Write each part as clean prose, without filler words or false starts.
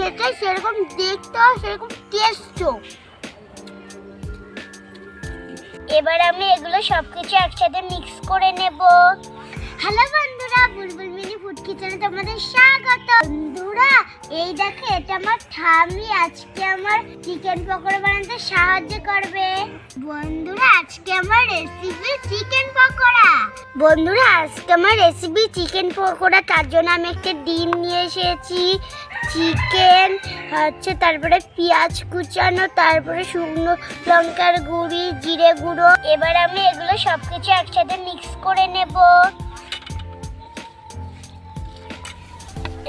খেতে সেরকম দেখতে সেরকম টেস্টও। এবার আমি এগুলো সবকিছু একসাথে মিক্স করে নেব। হ্যালো বন্ধুরা, বুলবুল মিনি ফুড কিচেনে তোমাদের স্বাগত। বন্ধুরা এই দেখো, এটা আমার ঠাম্মি আজকে আমার চিকেন পকোড়া বানাতে সাহায্য করবে। বন্ধুরা আজকে আমার রেসিপি চিকেন পকোড়া। বন্ধুরা আজকে আমার রেসিপি চিকেন পকোড়া, তার জন্য আমি একটা ডিম নিয়ে এসেছি, চিকেন হচ্ছে, তারপরে পেঁয়াজ কুচানো, তারপরে শুকনো লঙ্কার গুঁড়ি, জিরে গুঁড়ো। এবার আমি এগুলো সবকিছু একসাথে মিক্স করে নেব।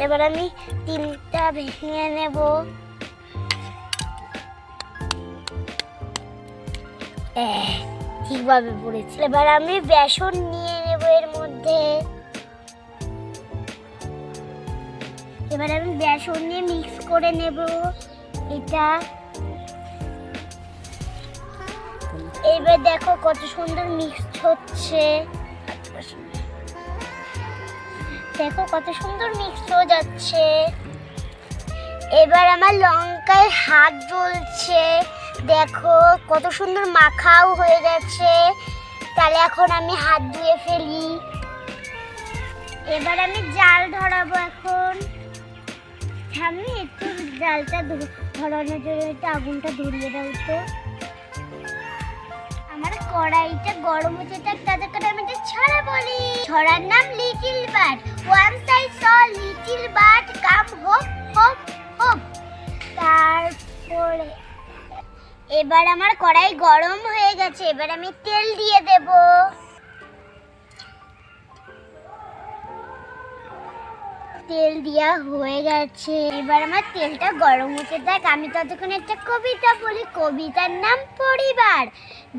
এবার আমি ডিমটা ভেঙে নেব। ঠিকভাবে পড়েছে। এবার আমি বেসন নিয়ে নেব এর মধ্যে। এবার আমি বেসন নিয়ে মিক্স করে নেব এটা। এবার দেখো কত সুন্দর মিক্স হচ্ছে, দেখো কত সুন্দর মিক্স হয়ে যাচ্ছে। এবার আমার লঙ্কায় হাত জ্বলছে, দেখো কত সুন্দর মাখাও হয়ে গেছে। তাহলে এখন আমি হাত ধুয়ে ফেলি। এবার আমি জাল ধরাবো এখন। আমি একটু জালটা ধরানোর জন্য একটু আগুনটা ধরিয়ে দাও তো। আমার কড়াইটা গরম হচ্ছে, তাতে করে আমি একটা ছড়া বলি। ছড়ার নাম little bird. Once I saw little bird come hop hop hop. তারপরে এবার আমার কড়াই গরম হয়ে গেছে, এবার আমি তেল দিয়ে দেব। তেল দেওয়া হয়ে গেছে, এবার আমার তেলটা গরম হতে থাক। আমি ততক্ষণ একটা কবিতা বলি। কবিতার নাম পরিবার।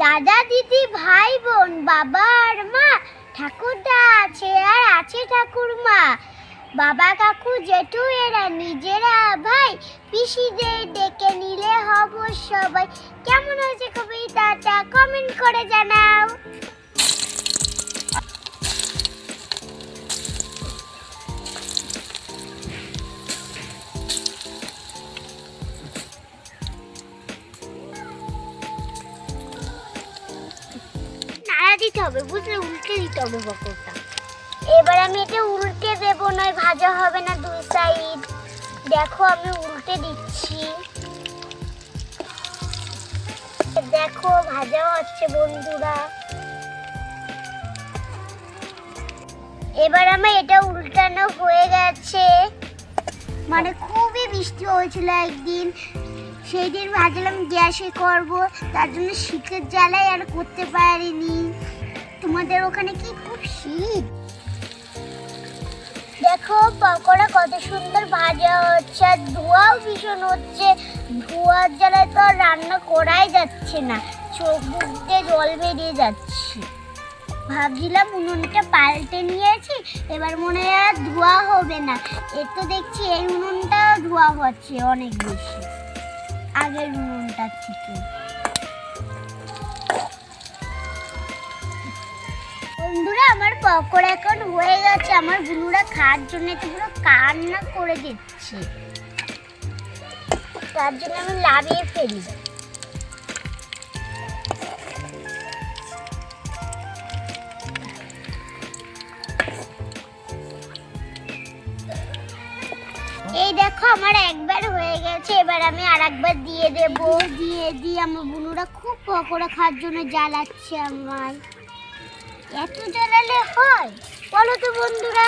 দাদা দিদি ভাই বোন বাবা আর মা, ঠাকুরদা আছে আর আছে ঠাকুরমা, বাবা কাকু জেঠু এরা নিজেরা ভাই, পিসিদের ডেকে নিলে হব সবাই। কেমন হয়েছে কবিতাটা কমেন্ট করে জানাও। দিতে হবে, বুঝলে, উল্টে দিতে হবে পকোড়াটা। এবার আমি এটা উল্টে দেবো, নয় ভাজা হবে না দুই সাইড। দেখো আমি উল্টে দিচ্ছি, দেখো ভাজা হচ্ছে বন্ধুরা। এবার আমার এটা উল্টানো হয়ে গেছে। মানে খুবই বৃষ্টি হয়েছিল একদিন, সেই দিন ভাবলাম গ্যাসে করব, তার জন্য শীতের জ্বালায় আর করতে পারিনি। তোমাদের ওখানে কি খুব শীত? দেখো পকোড়া কত সুন্দর ভাজা হচ্ছে, আর ধোঁয়াও ভীষণ হচ্ছে। ধোঁয়ার জ্বালায় তো আর রান্না করাই যাচ্ছে না, চোখ মুখ দিয়ে জল বেরিয়ে যাচ্ছে। ভাবছিলাম উনুনটা পাল্টে নিয়েছি, এবার মনে হয় আর ধোঁয়া হবে না। এর তো দেখছি এই উনুনটা ধোঁয়া হচ্ছে অনেক বেশি আগের উনুনটার থেকে। বন্ধুরা আমার পকোড়া এখন হয়ে গেছে। আমার বুনুরা খাওয়ার জন্য তো পুরো কান্না করে দিচ্ছে, তার জন্য আমি লাভিয়ে ফেলি। এই দেখো আমার একবার হয়ে গেছে, এবার আমি আর একবার দিয়ে দেব। দিয়ে আমার বুনুরা খুব পকোড়া খাওয়ার জন্য জ্বালাচ্ছে। আমার এত জ্বালালে হয় বলো তো বন্ধুরা?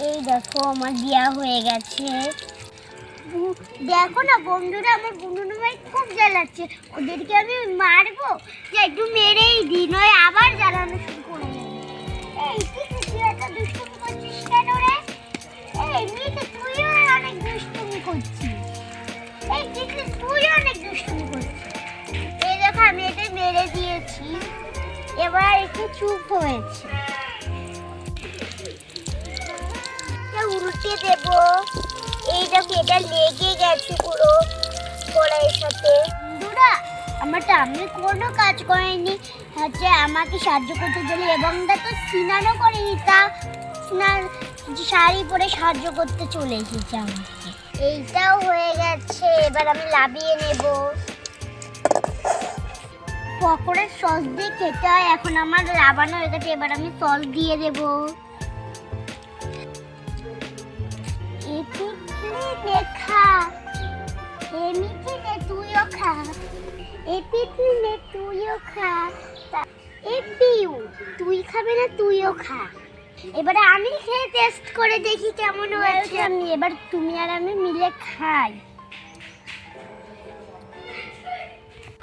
এই দেখো আমার দেওয়া হয়ে গেছে। দেখো না বন্ধুরা, আমার বুনুরা ভাই খুব জ্বালাচ্ছে। ওদেরকে আমি মারবো, যে একটু মেরেই দিই, নয় আবার জ্বালানো শুরু করে দেবো। এই তুই এত দুষ্টুমি করছিস কেন রে? এই মেয়েতে তুইও অনেক দুষ্টুমি করছিস। এই তুইও অনেক দুষ্টুমি করছিস। এই দেখো আমি এটা মেরে দিয়েছি, এবার একটু চুপ হয়েছে। উল্টে দেব। এই দেখো এটা লেগে গেছে পুরো কড়াইয়ের সাথে। বন্ধুরা আমার ঠাম্মি কোনো কাজ করেনি, হচ্ছে আমাকে সাহায্য করতে দিলে, এবং দেখো স্নানও করেনি। তা শাড়ি পরে সাহায্য করতে চলে এসেছে আমাকে। এইটাও হয়ে গেছে, এবার আমি লাভিয়ে নেব। পকোড়ার সস দিয়ে খেতে হয়। এখন আমার লাবানো হয়ে গেছে, এবার আমি সস দিয়ে দেব। দেখা এমনিতে নে, তুইও খা। এপিটুলে তুইও খা। এপিউ তুই খাবে না, তুইও খা। এবারে আমি খেয়ে টেস্ট করে দেখি কেমন হয়েছে। আমি এবার তুমি আর আমি মিলে খাই।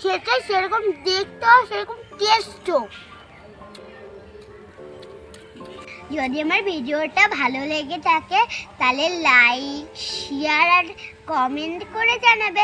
খেতে সেরকম দেখতে সেরকম টেস্টও। যদি আমার ভিডিওটা ভালো লেগে থাকে তাহলে লাইক, শেয়ার আর কমেন্ট করে জানাবে।